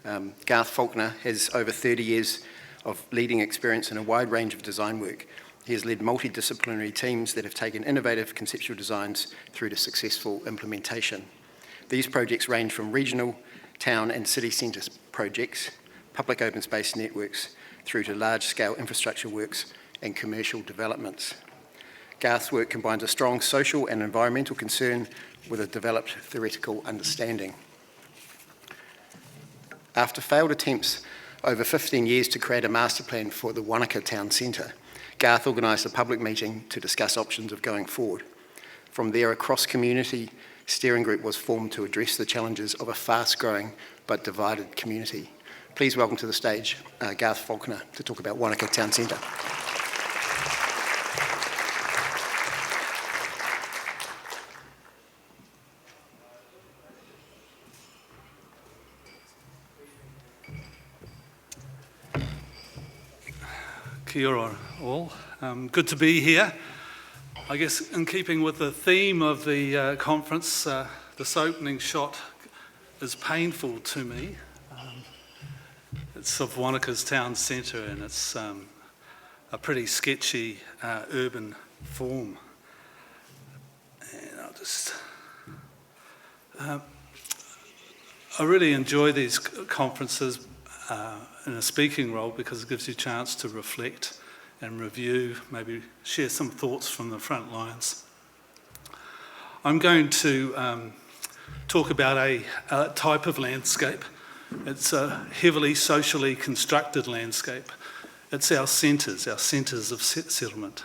Garth Falconer has over 30 years of leading experience in a wide range of design work. He has led multidisciplinary teams that have taken innovative conceptual designs through to successful implementation. These projects range from regional, town and city centre projects, public open space networks, through to large-scale infrastructure works and commercial developments. Garth's work combines a strong social and environmental concern with a developed theoretical understanding. After failed attempts over 15 years to create a master plan for the Wanaka Town Centre, Garth organised a public meeting to discuss options of going forward. From there, a cross-community steering group was formed to address the challenges of a fast-growing but divided community. Please welcome to the stage Garth Falconer to talk about Wanaka Town Centre. Kia ora all. Good to be here. I guess in keeping with the theme of the conference, this opening shot is painful to me. It's of Wanaka's Town Centre, and it's a pretty sketchy urban form. And I really enjoy these conferences in a speaking role because it gives you a chance to reflect and review, maybe share some thoughts from the front lines. I'm going to talk about a type of landscape. It's a heavily socially constructed landscape. It's our centres of settlement.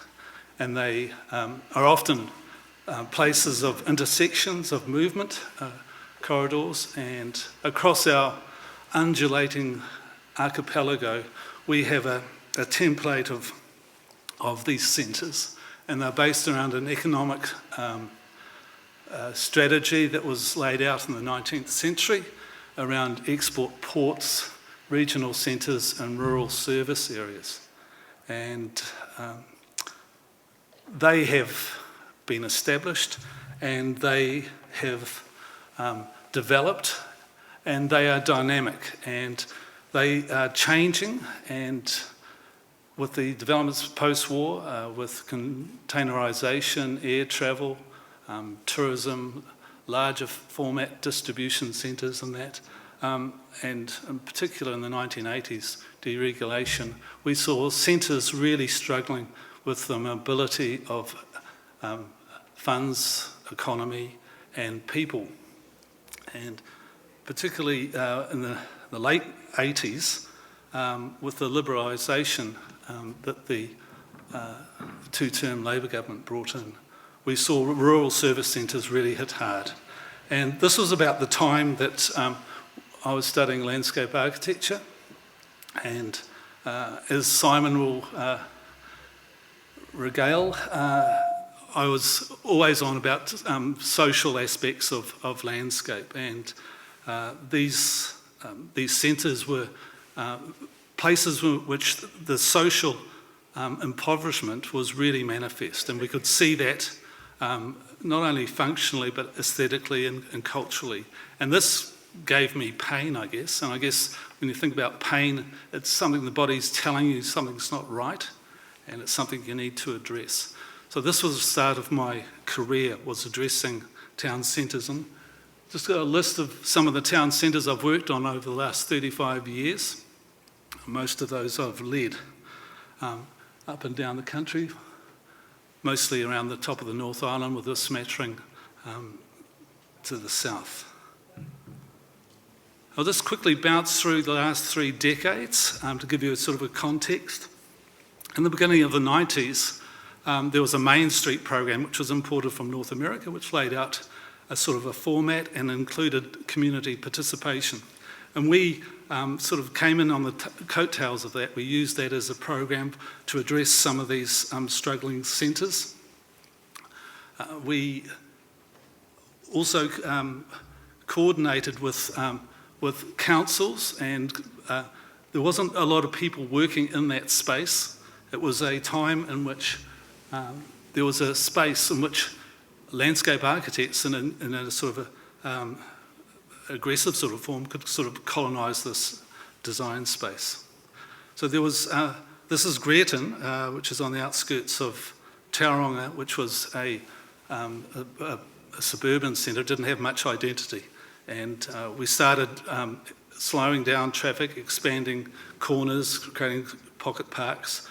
And they are often places of intersections of movement, corridors, and across our undulating archipelago, we have a template of these centres, and they're based around an economic strategy that was laid out in the 19th century around export ports, regional centres and rural service areas. And they have been established and they have developed, and they are dynamic and they are changing, and with the developments post-war, with containerisation, air travel, tourism, larger format distribution centres and that, and in particular in the 1980s, deregulation, we saw centres really struggling with the mobility of funds, economy and people. And particularly in the late 80s, with the liberalisation that the two-term Labour government brought in, we saw rural service centres really hit hard. And this was about the time that I was studying landscape architecture, and as Simon will regale, I was always on about social aspects of landscape, and these centres were places which the social impoverishment was really manifest, and we could see that not only functionally but aesthetically and culturally. And this gave me pain, I guess, and I guess when you think about pain, it's something the body's telling you something's not right, and it's something you need to address. So this was the start of my career, was addressing town centres. And just got a list of some of the town centres I've worked on over the last 35 years. Most of those I've led up and down the country, mostly around the top of the North Island with a smattering to the south. I'll just quickly bounce through the last 3 decades to give you a sort of a context. In the beginning of the 90s, there was a Main Street program which was imported from North America, which laid out a sort of a format and included community participation. And we sort of came in on the coattails of that. We used that as a program to address some of these struggling centres. We also coordinated with councils, and there wasn't a lot of people working in that space. It was a time in which there was a space in which landscape architects in a sort of aggressive sort of form could sort of colonise this design space. So there was, this is Greerton, which is on the outskirts of Tauranga, which was a suburban centre, didn't have much identity. And we started slowing down traffic, expanding corners, creating pocket parks,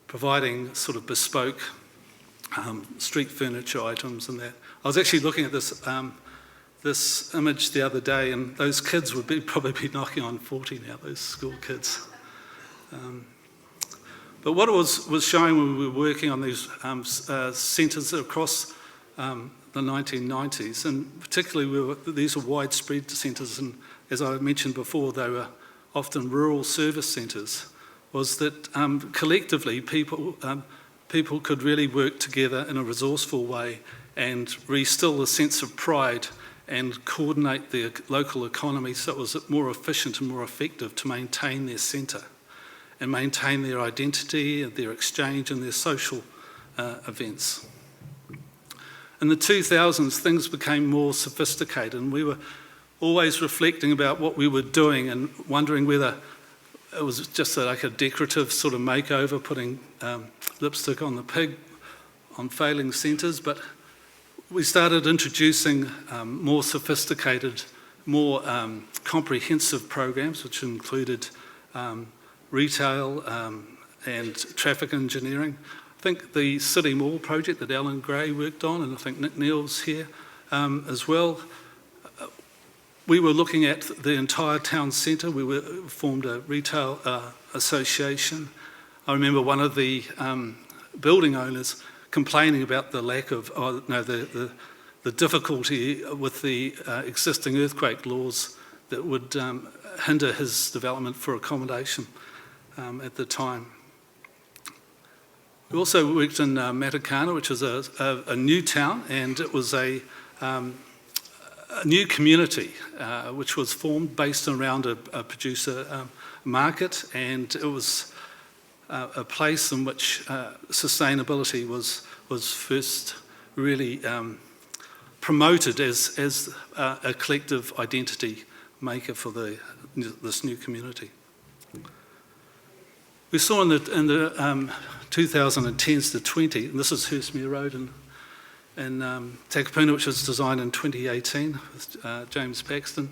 providing sort of bespoke street furniture items and that. I was actually looking at this this image the other day, and those kids would probably be knocking on 40 now, those school kids. But what it was showing when we were working on these centres across the 1990s, and particularly these are widespread centres, and as I mentioned before, they were often rural service centres, was that collectively people could really work together in a resourceful way and reinstill a sense of pride and coordinate their local economy so it was more efficient and more effective to maintain their centre and maintain their identity and their exchange and their social events. In the 2000s, things became more sophisticated, and we were always reflecting about what we were doing and wondering whether it was just like a decorative sort of makeover, putting lipstick on the pig on failing centres, but we started introducing more sophisticated, more comprehensive programs, which included retail and traffic engineering. I think the City Mall project that Alan Gray worked on, and I think Nick Neal's here as well. We were looking at the entire town centre. We formed a retail association. I remember one of the building owners complaining about the lack of, the difficulty with the existing earthquake laws that would hinder his development for accommodation at the time. We also worked in Matakana, which is a new town, and it was a new community which was formed based around a producer market, and it was a place in which sustainability was first really promoted as a collective identity maker for this new community. We saw in the 2010s to 20, and this is Hurstmere Road in Takapuna, which was designed in 2018 with James Paxton.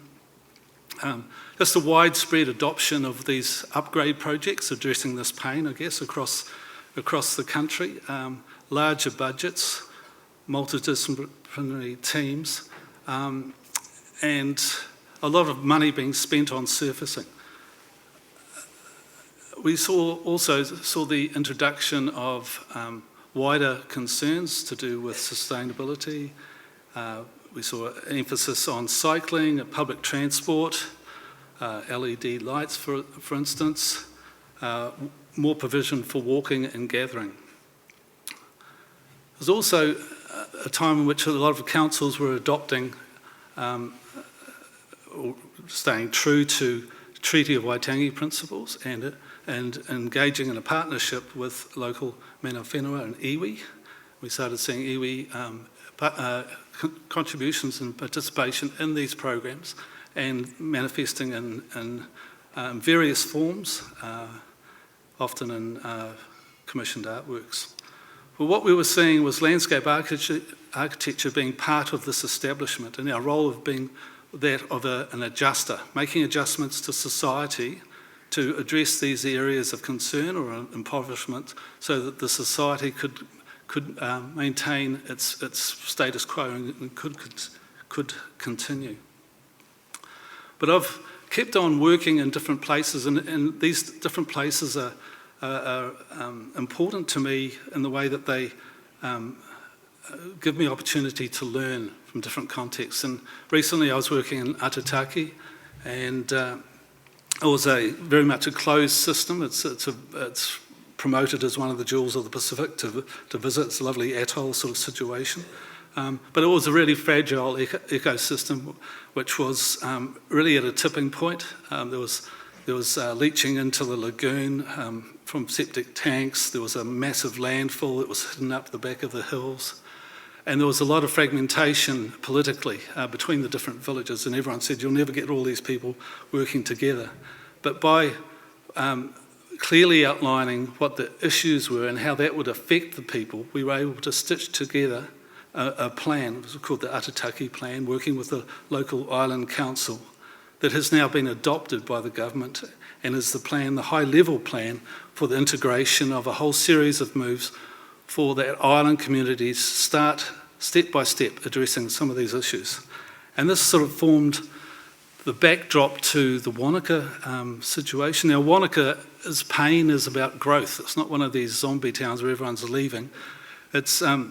Just a widespread adoption of these upgrade projects addressing this pain, I guess, across the country. Larger budgets, multidisciplinary teams, and a lot of money being spent on surfacing. We also saw the introduction of wider concerns to do with sustainability. We saw emphasis on cycling, public transport, LED lights, for instance, more provision for walking and gathering. There's also a time in which a lot of councils were adopting, staying true to Treaty of Waitangi principles and engaging in a partnership with local mana whenua and iwi. We started seeing iwi contributions and participation in these programs and manifesting in various forms, often in commissioned artworks. But what we were seeing was landscape architecture being part of this establishment, and our role of being that of an adjuster, making adjustments to society to address these areas of concern or impoverishment so that the society could maintain its status quo and could continue. But I've kept on working in different places, and these different places are important to me in the way that they give me opportunity to learn from different contexts. And recently I was working in Atataki, and it was very much a closed system. It's promoted as one of the jewels of the Pacific to visit. It's a lovely atoll sort of situation. But it was a really fragile ecosystem, which was really at a tipping point. There was leaching into the lagoon from septic tanks. There was a massive landfill that was hidden up the back of the hills. And there was a lot of fragmentation politically between the different villages, and everyone said, you'll never get all these people working together. But by clearly outlining what the issues were and how that would affect the people, we were able to stitch together a plan. It was called the Atataki Plan, working with the local island council, that has now been adopted by the government and is the plan, the high-level plan for the integration of a whole series of moves for that island communities start step by step addressing some of these issues. And this sort of formed the backdrop to the Wanaka situation. Now, Wanaka's pain is about growth. It's not one of these zombie towns where everyone's leaving. It's a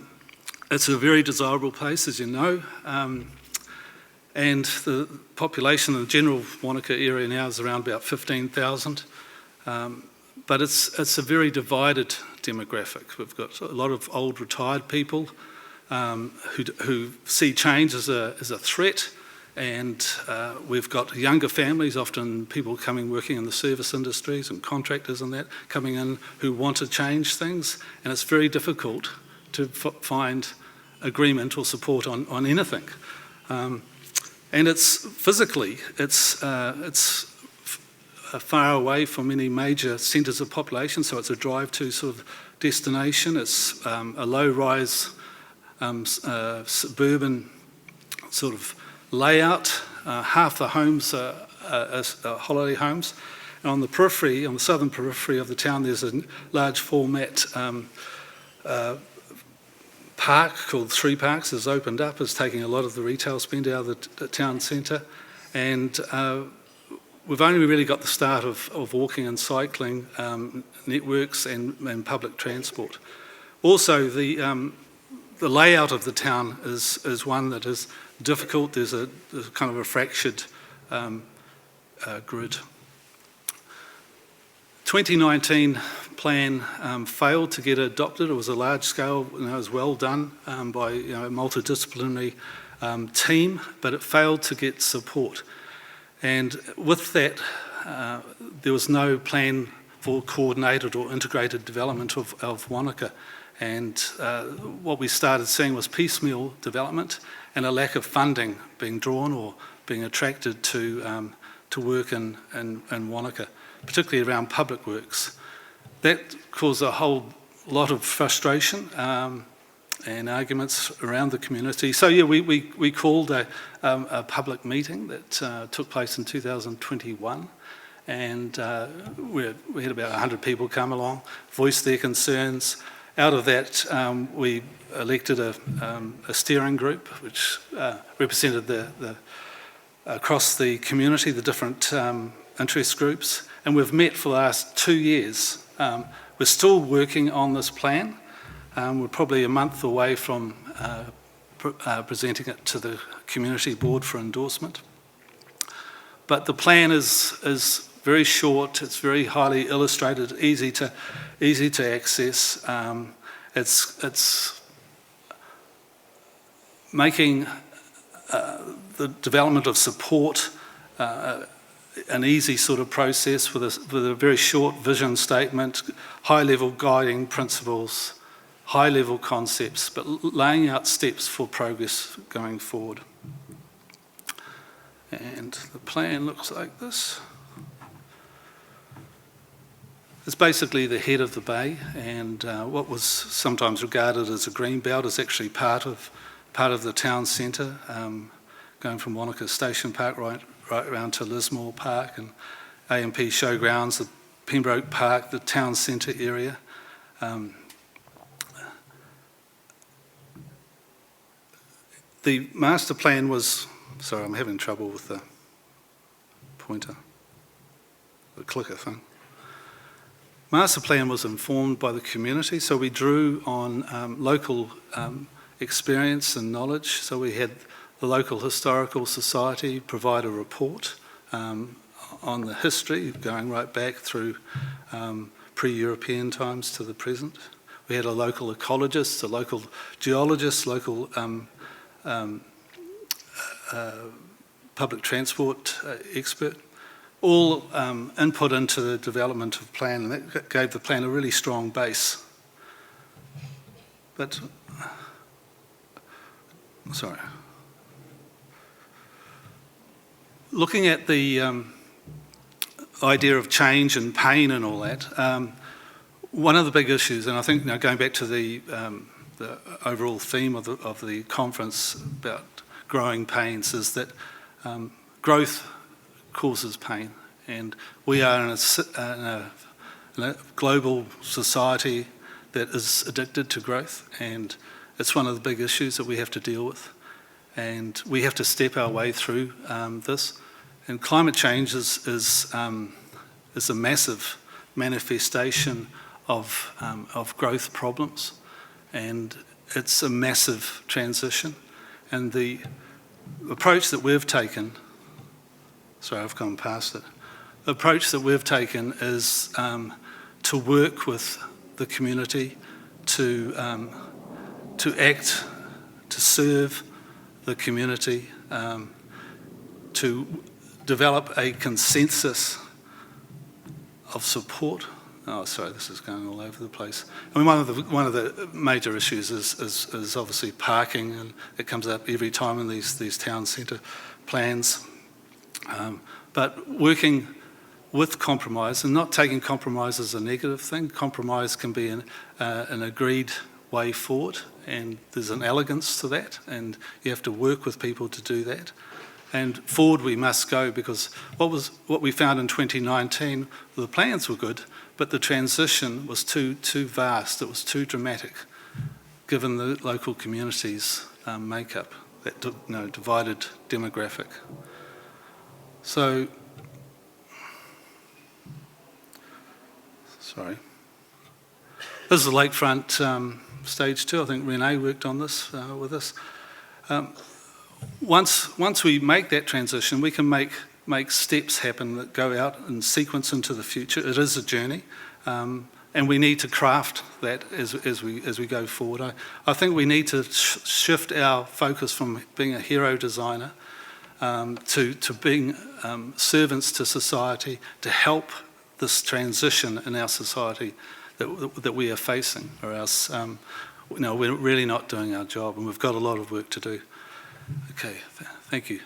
very desirable place, as you know, and the population in the general Wanaka area now is around about 15,000, but it's a very divided demographic. We've got a lot of old retired people who see change as a threat, and we've got younger families, often people working in the service industries and contractors and that, coming in who want to change things, and it's very difficult to find agreement or support on anything. And it's physically, it's far away from any major centres of population, so it's a drive-to sort of destination. It's a low-rise suburban sort of layout. Half the homes are holiday homes. And on the periphery, on the southern periphery of the town, there's a large format park called Three Parks has opened up, is taking a lot of the retail spend out of the town centre, and we've only really got the start of walking and cycling networks and public transport. Also, the layout of the town is one that is difficult. There's kind of a fractured grid. 2019 plan failed to get adopted. It was a large scale, it was well done by a multidisciplinary team, but it failed to get support. And with that, there was no plan for coordinated or integrated development of Wanaka. And what we started seeing was piecemeal development and a lack of funding being drawn or being attracted to work in Wanaka, particularly around public works. That caused a whole lot of frustration and arguments around the community. So yeah, we called a public meeting that took place in 2021, and we had about 100 people come along, voice their concerns. Out of that, we elected a steering group which represented across the community, the different interest groups, and we've met for the last 2 years. We're still working on this plan. We're probably a month away from presenting it to the community board for endorsement. But the plan is very short. It's very highly illustrated, easy to access. It's making the development of support an easy sort of process with a very short vision statement, high-level guiding principles, high-level concepts, but laying out steps for progress going forward. And the plan looks like this. It's basically the head of the bay, and what was sometimes regarded as a green belt is actually part of the town centre, going from Wanaka Station Park right around to Lismore Park and AMP Showgrounds, the Pembroke Park, the town centre area. The master plan was, sorry, I'm having trouble with the pointer, the clicker thing. Master plan was informed by the community, so we drew on local experience and knowledge. So we had the local historical society provide a report on the history, going right back through pre-European times to the present. We had a local ecologist, a local geologist, local public transport expert, all input into the development of the plan, and that gave the plan a really strong base. But sorry. Looking at the idea of change and pain and all that, one of the big issues, and I think going back to the overall theme of the conference about growing pains, is that growth causes pain, and we are in a global society that is addicted to growth, and it's one of the big issues that we have to deal with, and we have to step our way through this. And climate change is a massive manifestation of growth problems, and it's a massive transition. And the approach that we've taken, sorry, I've gone past it. The approach that we've taken is to work with the community, to act, to serve the community, to develop a consensus of support. Oh, sorry, this is going all over the place. I mean, one of the major issues is obviously parking, and it comes up every time in these town centre plans. But working with compromise and not taking compromise as a negative thing. Compromise can be an agreed way forward, and there's an elegance to that, and you have to work with people to do that. And forward we must go, because what we found in 2019, the plans were good, but the transition was too vast, it was too dramatic, given the local community's makeup, that divided demographic. So, sorry. This is the lakefront stage 2. I think Renee worked on this with us. Once we make that transition, we can make steps happen that go out and sequence into the future. It is a journey, and we need to craft that as we go forward. I think we need to shift our focus from being a hero designer to being servants to society, to help this transition in our society that we are facing, or else we're really not doing our job, and we've got a lot of work to do. Okay, thank you.